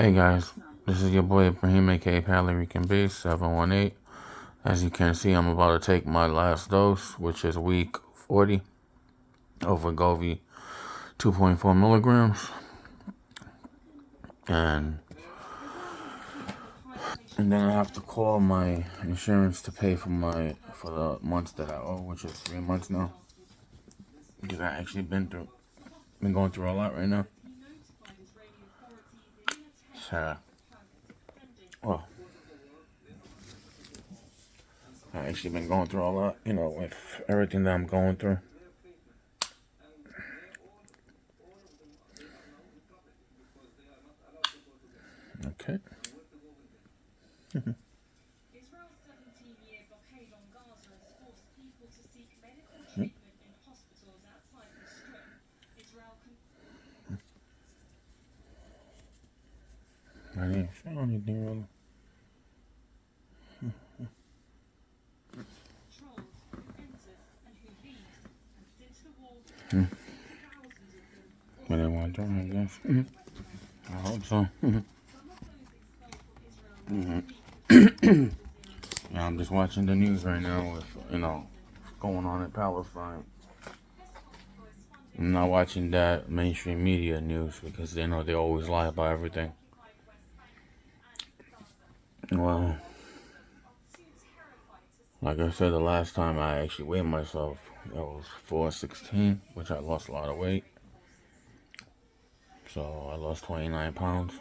Hey guys, this is your boy Ibrahim, aka Puerto Rican Base 718. As you can see, I'm about to take my last dose, which is week 40 of Wegovy 2.4 milligrams, and then I have to call my insurance to pay for the months that I owe, which is 3 months now, because I actually been going through a lot right now. So, well, I actually been going through a lot, with everything that I'm going through. Okay. I didn't feel anything really. But I want to, I guess. I hope so. Yeah, I'm just watching the news right now with, going on in Palestine. I'm not watching that mainstream media news because they always lie about everything. Well, like I said the last time I actually weighed myself, I was 416, which I lost a lot of weight. So I lost 29 pounds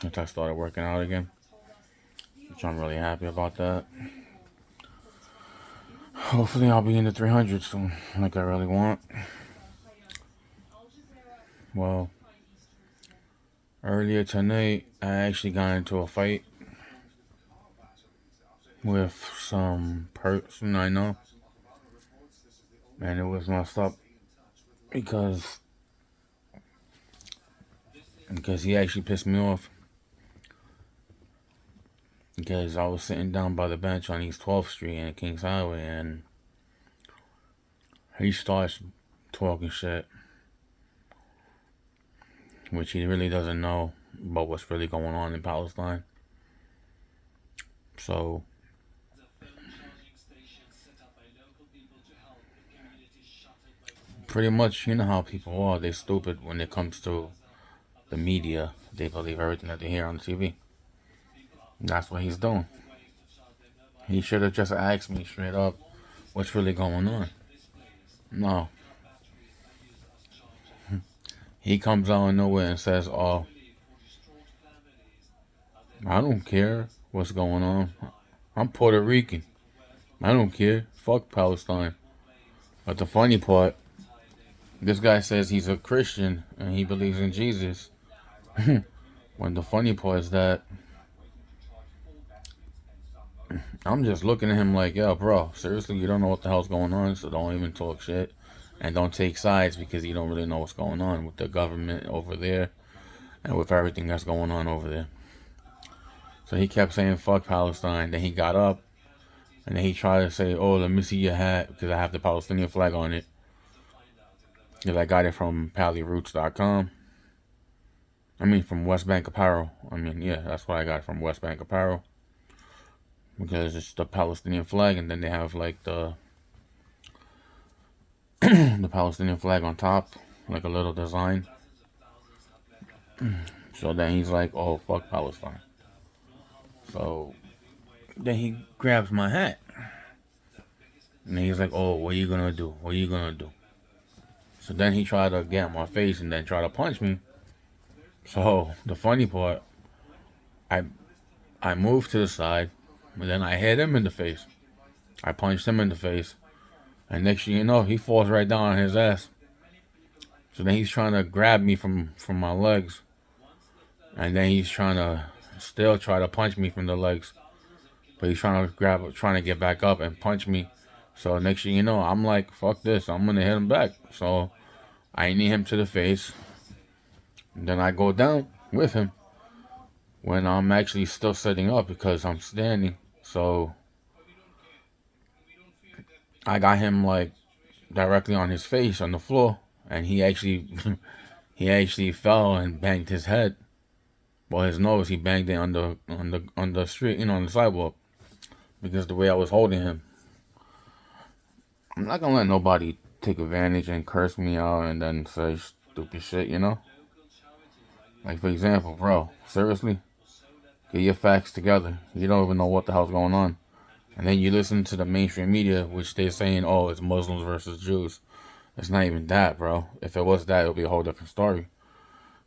since I started working out again, which I'm really happy about that. Hopefully I'll be in the 300s soon, like I really want. Well, earlier tonight, I actually got into a fight with some person I know, and it was messed up because he actually pissed me off because I was sitting down by the bench on East 12th Street and Kings Highway, and he starts talking shit, which he really doesn't know about what's really going on in Palestine. So pretty much, you know how people are. They're stupid when it comes to the media. They believe everything that they hear on the TV. That's what he's doing. He should have just asked me straight up, what's really going on? No. He comes out of nowhere and says, oh, I don't care what's going on. I'm Puerto Rican. I don't care. Fuck Palestine. But the funny part, this guy says he's a Christian and he believes in Jesus. When the funny part is that I'm just looking at him like, yo, bro, seriously, you don't know what the hell's going on, so don't even talk shit. And don't take sides because you don't really know what's going on with the government over there and with everything that's going on over there. So he kept saying, fuck Palestine. Then he got up and then he tried to say, oh, let me see your hat because I have the Palestinian flag on it. Because I got it from paliroots.com. I mean, from West Bank Apparel. Yeah, that's what I got from West Bank Apparel. Because it's the Palestinian flag, and then they have like the the Palestinian flag on top, like a little design. So then he's like, oh, fuck Palestine. So then he grabs my hat. And he's like, oh, what are you gonna do? What are you gonna do? So then he tried to get in my face and then try to punch me. So the funny part, I I moved to the side, and then I hit him in the face. I punched him in the face. And next thing you know, he falls right down on his ass. So then he's trying to grab me from my legs. And then he's trying to still try to punch me from the legs. But he's trying to get back up and punch me. So next thing you know, I'm like, fuck this, I'm gonna hit him back. So I knee him to the face. And then I go down with him when I'm actually still sitting up because I'm standing. So I got him like directly on his face on the floor, and he actually he actually fell and banged his head. Well, his nose, he banged it on the street, on the sidewalk, because the way I was holding him. I'm not gonna let nobody take advantage and curse me out and then say stupid shit. Like, for example, bro, seriously, get your facts together. You don't even know what the hell's going on. And then you listen to the mainstream media, which they're saying, oh, it's Muslims versus Jews. It's not even that, bro. If it was that, it would be a whole different story.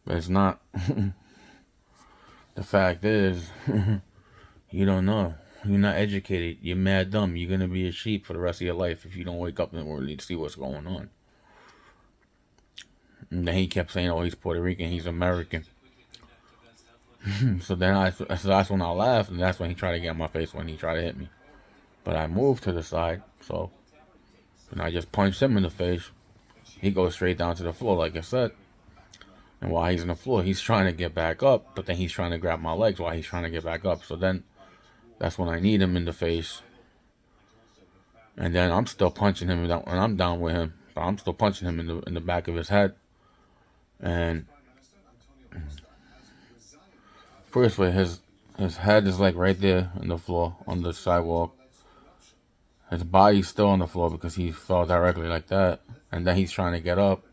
But it's not. The fact is, you don't know. You're not educated. You're mad dumb. You're gonna be a sheep for the rest of your life if you don't wake up and really see what's going on. And then he kept saying, "Oh, he's Puerto Rican. He's American." So that's when I laughed, and that's when he tried to get in my face when he tried to hit me. But I moved to the side, so and I just punched him in the face. He goes straight down to the floor, like I said. And while he's on the floor, he's trying to get back up, but then he's trying to grab my legs while he's trying to get back up. So then that's when I need him in the face. And then I'm still punching him, and I'm down with him. But I'm still punching him in the back of his head. And first way, his head is like right there on the floor, on the sidewalk. His body's still on the floor because he fell directly like that. And then he's trying to get up,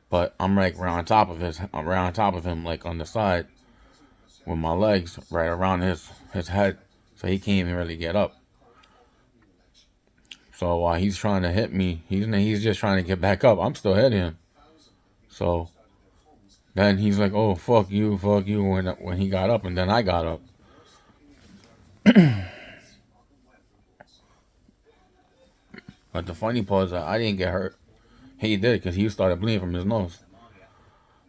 but I'm like right on top of him, like on the side, with my legs right around his head, so he can't even really get up. So while he's trying to hit me, he's just trying to get back up. I'm still hitting him. So then he's like, "Oh, fuck you," when he got up, and then I got up. But the funny part is that I didn't get hurt. He did because he started bleeding from his nose,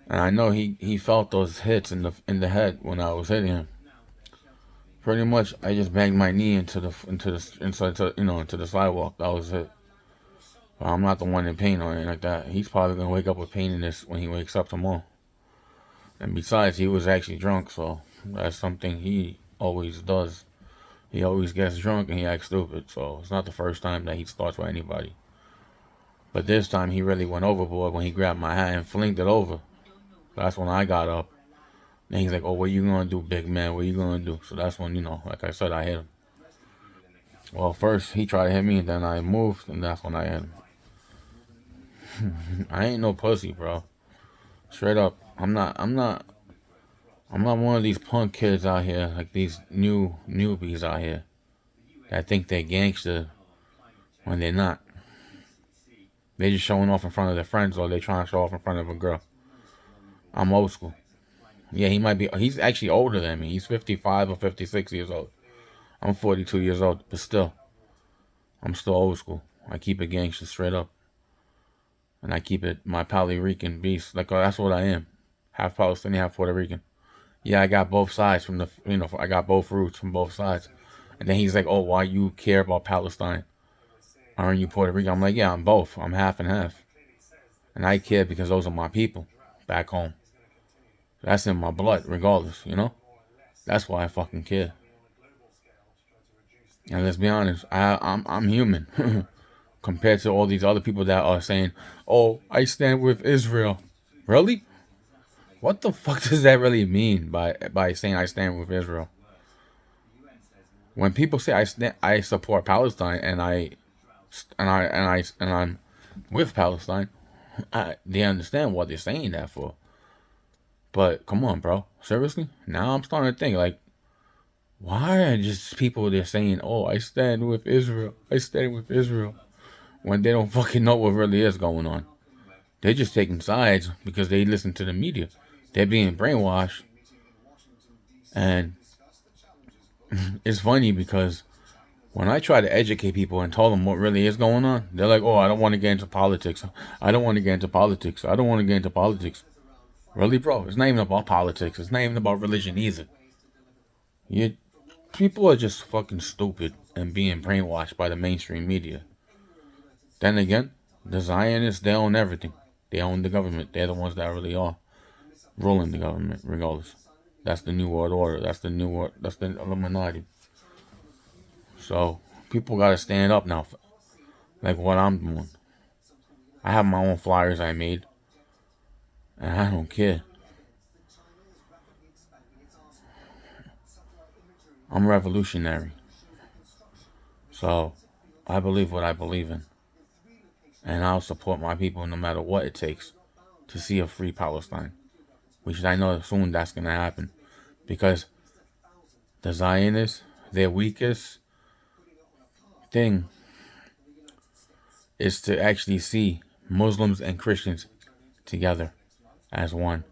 and I know he felt those hits in the head when I was hitting him. Pretty much, I just banged my knee into the sidewalk. That was it. But I'm not the one in pain or anything like that. He's probably gonna wake up with pain in this when he wakes up tomorrow. And besides, he was actually drunk, so that's something he always does. He always gets drunk and he acts stupid. So it's not the first time that he starts with anybody. But this time he really went overboard when he grabbed my hat and flinged it over. That's when I got up. And he's like, "Oh, what you gonna do, big man? What you gonna do?" So that's when, like I said, I hit him. Well, first he tried to hit me, and then I moved, and that's when I hit him. I ain't no pussy, bro. Straight up, I'm not one of these punk kids out here, like these newbies out here that think they're gangster when they're not. They're just showing off in front of their friends, or they're trying to show off in front of a girl. I'm old school. Yeah, he's actually older than me. He's 55 or 56 years old. I'm 42 years old, but still, I'm still old school. I keep it gangster straight up. And I keep it my Puerto Rican beast. Like, that's what I am. Half Palestinian, half Puerto Rican. Yeah, I got both sides I got both roots from both sides. And then he's like, "Oh, why you care about Palestine? Aren't you Puerto Rican?" I'm like, "Yeah, I'm both. I'm half and half. And I care because those are my people back home. That's in my blood, regardless. That's why I fucking care. And let's be honest, I'm human compared to all these other people that are saying, "Oh, I stand with Israel." Really? What the fuck does that really mean by saying I stand with Israel? When people say I support Palestine and I'm with Palestine, they understand what they're saying that for. But come on, bro, seriously? Now I'm starting to think, like, why are just people they're saying, "Oh, I stand with Israel. I stand with Israel," when they don't fucking know what really is going on. They're just taking sides because they listen to the media. They're being brainwashed, and it's funny because when I try to educate people and tell them what really is going on, they're like, "Oh, I don't want to get into politics. I don't want to get into politics. I don't want to get into politics." Really, bro? It's not even about politics. It's not even about religion either. You People are just fucking stupid and being brainwashed by the mainstream media. Then again, the Zionists, they own everything. They own the government. They're the ones that really are ruling the government, regardless. That's the New World Order. That's the Illuminati. So people gotta stand up now, like what I'm doing. I have my own flyers I made, and I don't care. I'm revolutionary. So I believe what I believe in. And I'll support my people no matter what it takes to see a free Palestine. Which I know soon that's going to happen. Because the Zionists, their weakest thing is to actually see Muslims and Christians together as one.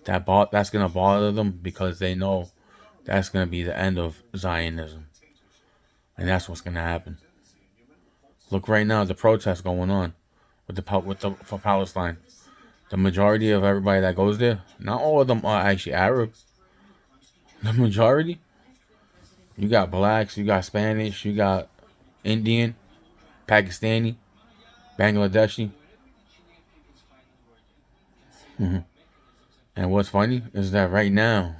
That's going to bother them because they know that's going to be the end of Zionism. And that's what's going to happen. Look right now, the protests going on for Palestine. The majority of everybody that goes there, not all of them are actually Arab. The majority, you got blacks, you got Spanish, you got Indian, Pakistani, Bangladeshi. And what's funny is that right now,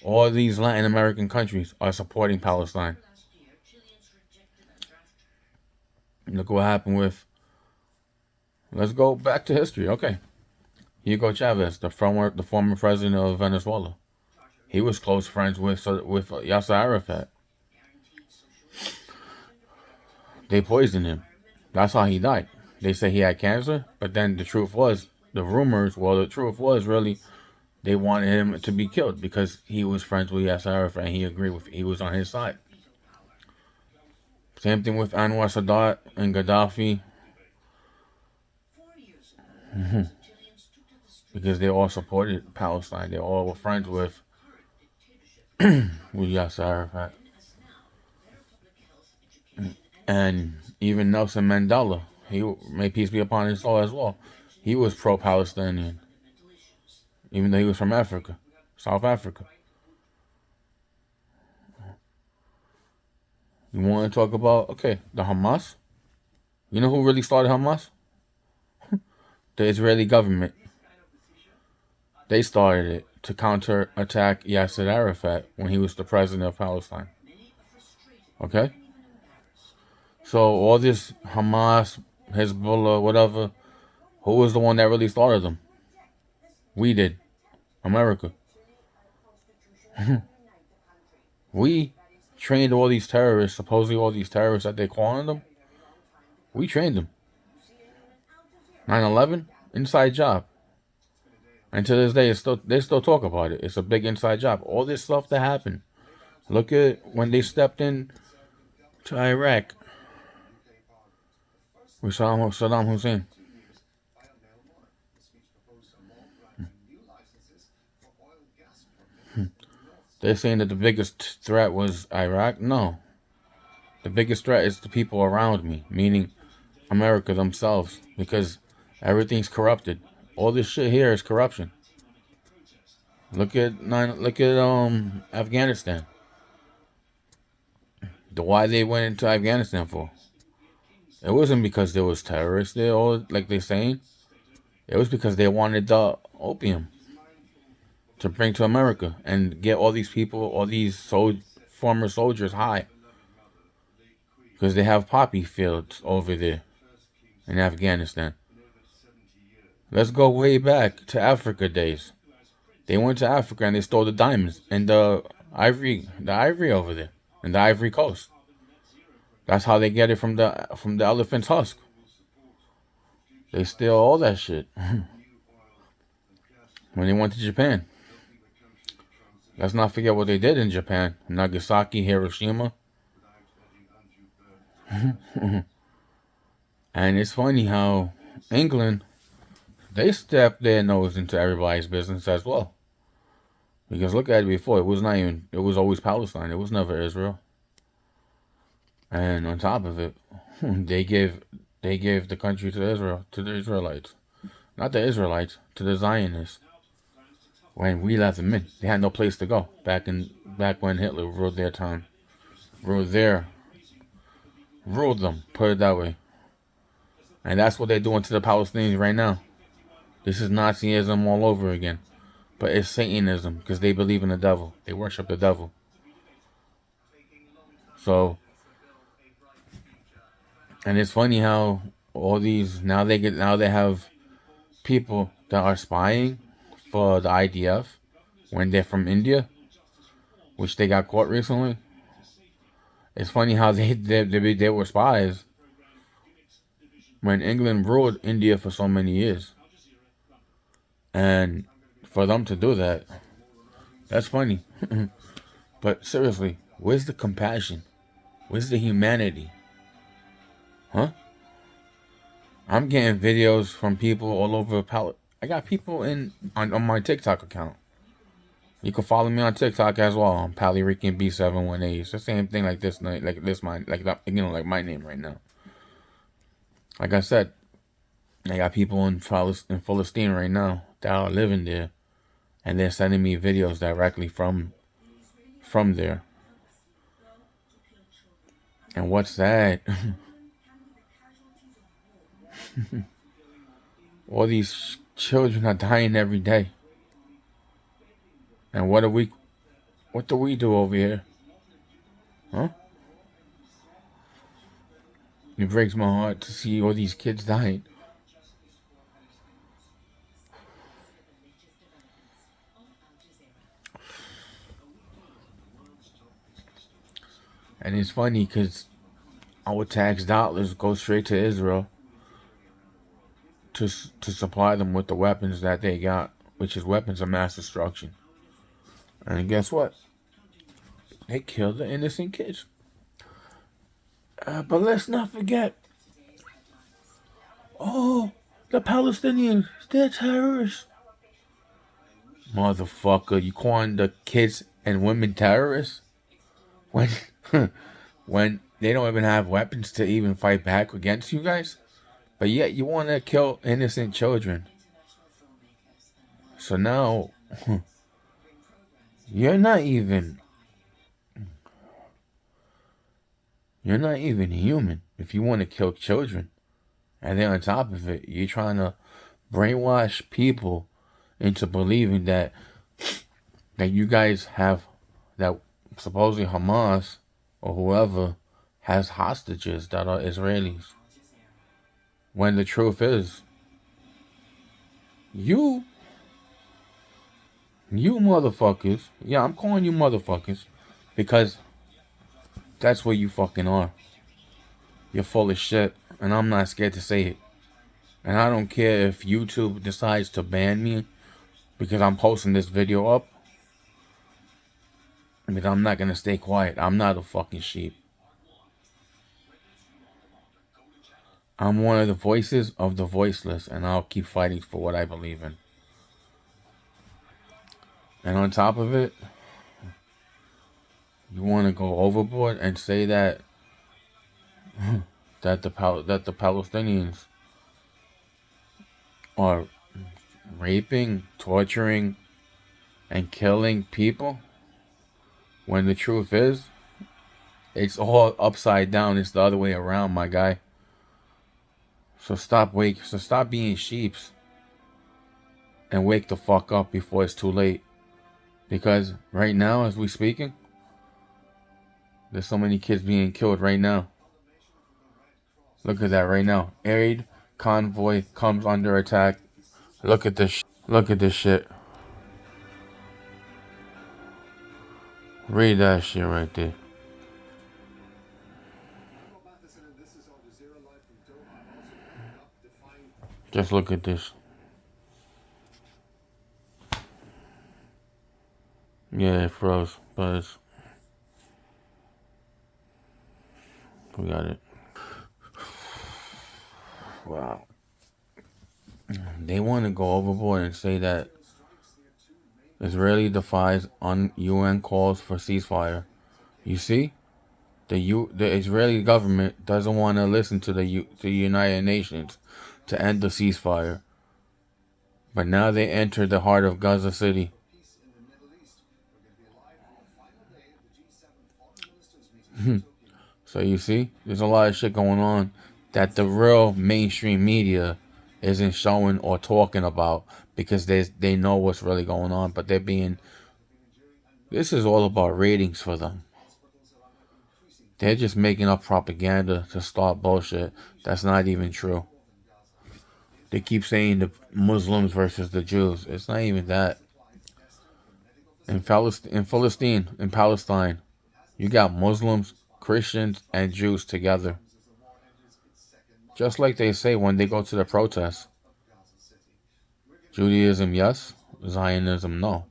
all these Latin American countries are supporting Palestine. Look what happened with. Let's go back to history. Okay, Hugo Chavez, the former president of Venezuela. He was close friends with Yasser Arafat. They poisoned him. That's how he died. They say he had cancer, but then the truth was, the truth was really they wanted him to be killed because he was friends with Yasser Arafat and he was on his side. Same thing with Anwar Sadat and Gaddafi. Because they all supported Palestine. They all were friends with Yasser Arafat. And even Nelson Mandela, may peace be upon his soul as well. He was pro-Palestinian, even though he was from Africa, South Africa. You want to talk about, the Hamas? You know who really started Hamas? The Israeli government. They started it to counterattack Yasser Arafat when he was the president of Palestine. Okay? So all this Hamas, Hezbollah, whatever, who was the one that really started them? We did. America. We trained all these terrorists, supposedly all these terrorists that they're calling them. We trained them. 9/11, inside job. And to this day, they still talk about it. It's a big inside job. All this stuff that happened. Look at when they stepped in to Iraq with Saddam Hussein. They're saying that the biggest threat was Iraq. No. The biggest threat is the people around me, meaning America themselves, because everything's corrupted. All this shit here is corruption. Look at Afghanistan. Why they went into Afghanistan for? It wasn't because there was terrorists there, or like they're saying. It was because they wanted the opium to bring to America and get all these people, all these former soldiers high. Because they have poppy fields over there in Afghanistan. Let's go way back to Africa days. They went to Africa and they stole the diamonds and the ivory over there in the Ivory Coast. That's how they get it from the elephant's husk. They steal all that shit when they went to Japan. Let's not forget what they did in Japan. Nagasaki, Hiroshima. And it's funny how England, they stepped their nose into everybody's business as well. Because look at it before, it was always Palestine. It was never Israel. And on top of it, they gave the country to Israel, to the Israelites. Not the Israelites, to the Zionists. When we let them in, they had no place to go. Back when Hitler ruled their time. Ruled them, put it that way. And that's what they're doing to the Palestinians right now. This is Nazism all over again. But it's Satanism, because they believe in the devil. They worship the devil. So, and it's funny how all these, now they have people that are spying for the IDF when they're from India. which they got caught recently. It's funny how they were spies when England ruled India for so many years. And for them to do that, that's funny. But seriously, where's the compassion? Where's the humanity? Huh? I'm getting videos from people all over I got people on my TikTok account. You can follow me on TikTok as well. I'm Pallyrican B718. It's the same thing like this, like my name right now. Like I said, I got people in Palestine right now that are living there, and they're sending me videos directly from there. And what's that? All these children are dying every day. And what do we do over here? Huh? It breaks my heart to see all these kids dying. And it's funny because our tax dollars go straight to Israel to supply them with the weapons that they got, which is weapons of mass destruction. And guess what? They killed the innocent kids. But let's not forget, the Palestinians, they're terrorists. Motherfucker, you calling the kids and women terrorists? When, when they don't even have weapons to even fight back against you guys? But yet you want to kill innocent children. So now, you're not even human if you want to kill children. And then on top of it, you're trying to brainwash people into believing that you guys have, that supposedly Hamas or whoever has hostages that are Israelis. When the truth is, you motherfuckers, yeah, I'm calling you motherfuckers because that's what you fucking are. You're full of shit, and I'm not scared to say it. And I don't care if YouTube decides to ban me because I'm posting this video up. But I'm not gonna stay quiet. I'm not a fucking sheep. I'm one of the voices of the voiceless, and I'll keep fighting for what I believe in. And on top of it, you want to go overboard and say that the Palestinians are raping, torturing, and killing people, when the truth is, it's all upside down. It's the other way around, my guy. So stop being sheeps and wake the fuck up before it's too late. Because right now, as we speaking, there's so many kids being killed right now. Look at that right now. Aid convoy comes under attack. Look at this. Look at this shit. Read that shit right there. Just look at this. Yeah, it froze, but we got it. Wow. They want to go overboard and say that Israeli defies UN calls for ceasefire. You see, the Israeli government doesn't want to listen to the United Nations to end the ceasefire. But now they enter the heart of Gaza City. So you see, there's a lot of shit going on that the real mainstream media isn't showing or talking about because they know what's really going on, but this is all about ratings for them. They're just making up propaganda to start bullshit that's not even true. They keep saying the Muslims versus the Jews. It's not even that. in Palestine, you got Muslims, Christians, and Jews together. Just like they say when they go to the protests. Judaism, yes. Zionism, no.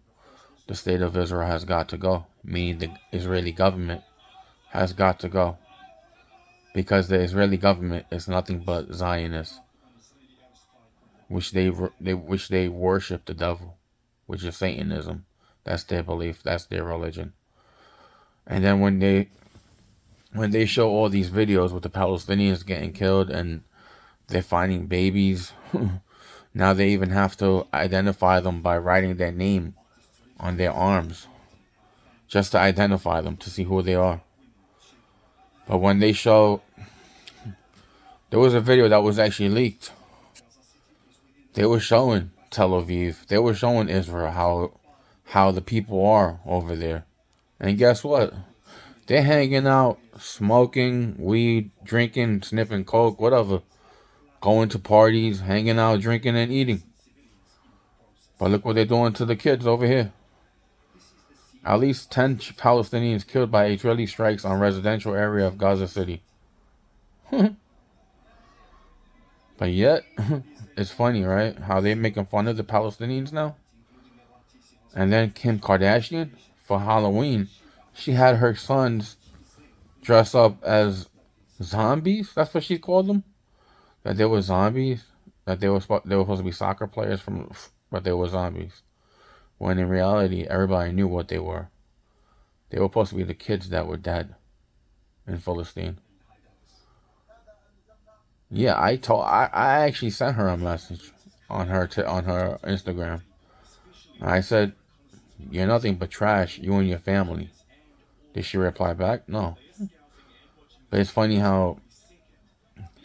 The state of Israel has got to go. Meaning the Israeli government has got to go. Because the Israeli government is nothing but Zionists, which they worship the devil, which is Satanism. That's their belief. That's their religion. And then when they show all these videos with the Palestinians getting killed and they're finding babies, now they even have to identify them by writing their name on their arms, just to identify them, to see who they are. But when they show, there was a video that was actually leaked. They were showing Tel Aviv. They were showing Israel how the people are over there. And guess what? They're hanging out, smoking weed, drinking, sniffing coke, whatever. Going to parties, hanging out, drinking and eating. But look what they're doing to the kids over here. At least 10 Palestinians killed by Israeli strikes on residential area of Gaza City. But yet, it's funny, right? How they're making fun of the Palestinians now. And then Kim Kardashian, for Halloween, she had her sons dress up as zombies. That's what she called them. That they were zombies. That they were supposed to be soccer players but they were zombies. When in reality, everybody knew what they were. They were supposed to be the kids that were dead in Philistine. Yeah, I actually sent her a message on her Instagram. I said, "You're nothing but trash, you and your family." Did she reply back? No. But it's funny how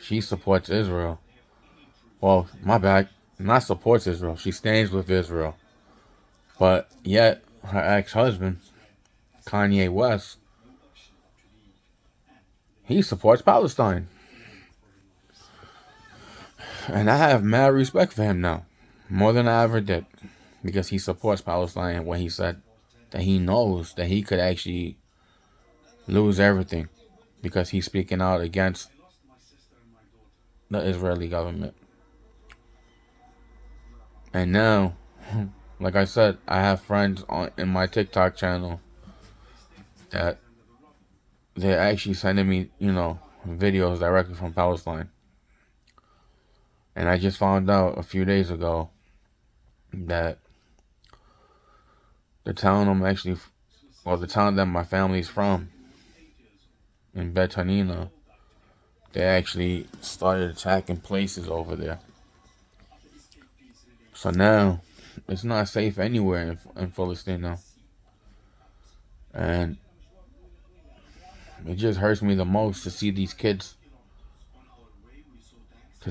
she supports Israel. Well, my bad. Not supports Israel. She stands with Israel. But yet, her ex-husband, Kanye West, he supports Palestine. And I have mad respect for him now. More than I ever did. Because he supports Palestine when he said that he knows that he could actually lose everything. Because he's speaking out against the Israeli government. And now, like I said, I have friends in my TikTok channel that they're actually sending me, videos directly from Palestine. And I just found out a few days ago that the town the town that my family's from, in Bet Hanina, they actually started attacking places over there. So now, it's not safe anywhere in Philistine now. And it just hurts me the most to see these kids, to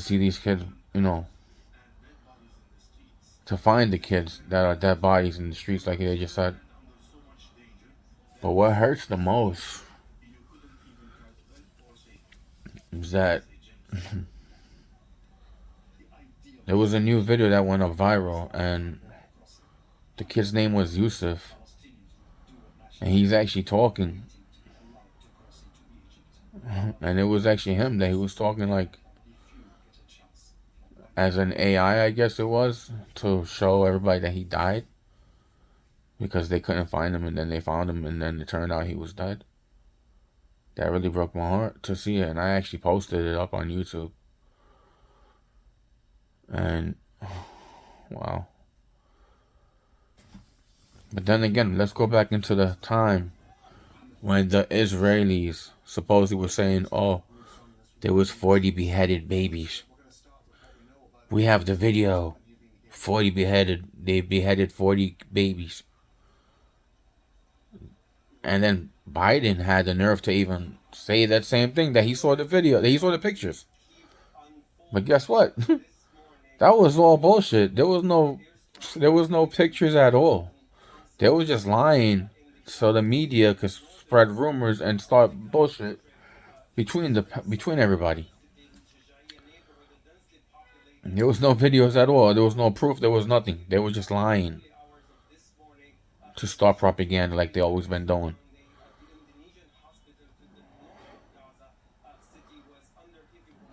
find the kids that are dead bodies in the streets like they just said. But what hurts the most is that there was a new video that went up viral, and the kid's name was Yusuf, and he's actually talking, and it was actually him that he was talking like as an AI, I guess it was, to show everybody that he died because they couldn't find him, and then they found him, and then it turned out he was dead. That really broke my heart to see it, and I actually posted it up on YouTube. And wow. But then again, let's go back into the time when the Israelis supposedly were saying, "Oh, there was 40 beheaded babies. We have the video. 40 beheaded. They beheaded 40 babies." And then Biden had the nerve to even say that same thing, that he saw the video, that he saw the pictures. But guess what? That was all bullshit. There was no pictures at all. They were just lying so the media could spread rumors and start bullshit between everybody. There was no videos at all. There was no proof. There was nothing. They were just lying to start propaganda like they always been doing.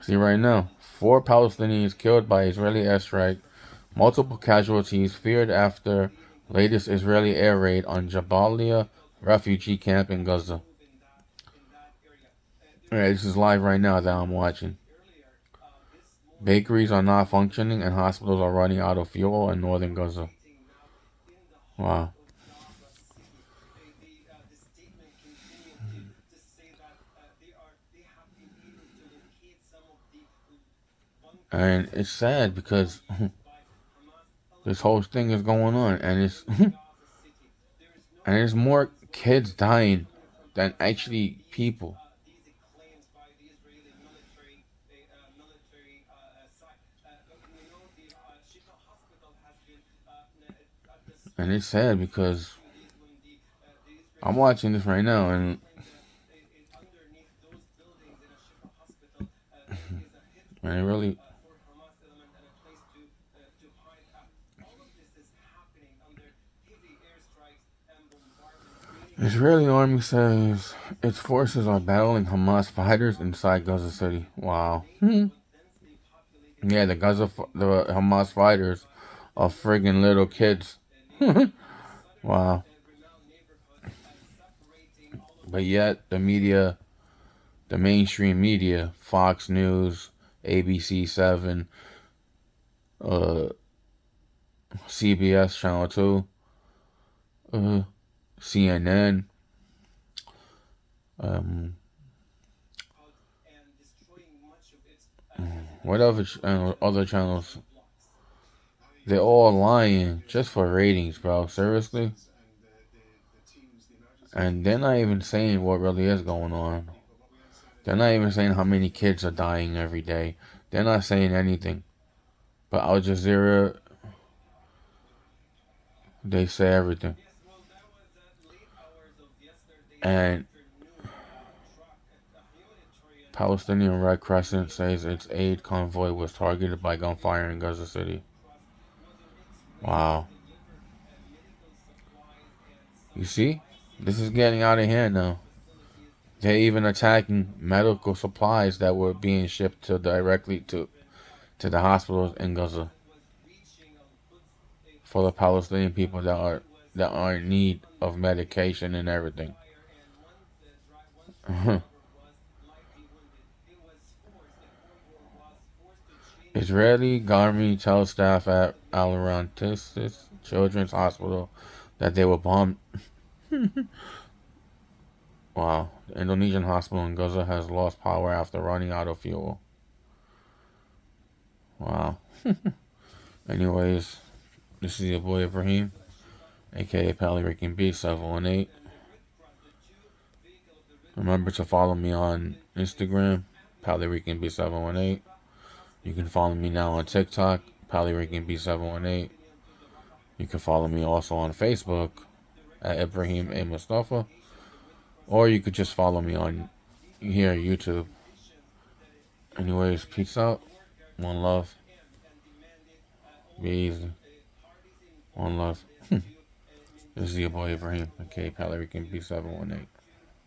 See right now, 4 Palestinians killed by Israeli airstrike, multiple casualties feared after latest Israeli air raid on Jabalia refugee camp in Gaza. Alright, this is live right now that I'm watching. Bakeries are not functioning and hospitals are running out of fuel in northern Gaza. Wow. And it's sad because this whole thing is going on, and it's and there's more kids dying than actually people. And it's sad because I'm watching this right now, and it really, Israeli army says its forces are battling Hamas fighters inside Gaza City. Wow. Yeah, the Hamas fighters are friggin' little kids. Wow. But yet the mainstream media, Fox News, ABC 7, uh, CBS Channel 2, CNN, um, what other channels? They're all lying just for ratings, bro. Seriously? And they're not even saying what really is going on. They're not even saying how many kids are dying every day. They're not saying anything. But Al Jazeera, they say everything. And Palestinian Red Crescent says its aid convoy was targeted by gunfire in Gaza City. Wow. You see? This is getting out of hand now. They're even attacking medical supplies that were being shipped directly to the hospitals in Gaza for the Palestinian people that are in need of medication and everything. Israeli army tells staff at Al Children's Hospital that they were bombed. Wow. The Indonesian hospital in Gaza has lost power after running out of fuel. Wow. Anyways, this is your boy Ibrahim, aka Pally Rick and B 718. Remember to follow me on Instagram, Pally Rick and B 718. You can follow me now on TikTok, Pally Rick and B 718. You can follow me also on Facebook at Ibrahim A Mustafa, or you could just follow me on here YouTube. Anyways, peace out. One love. Be easy. One love. This is your boy Ibrahim, aka Pally Rick and B 718.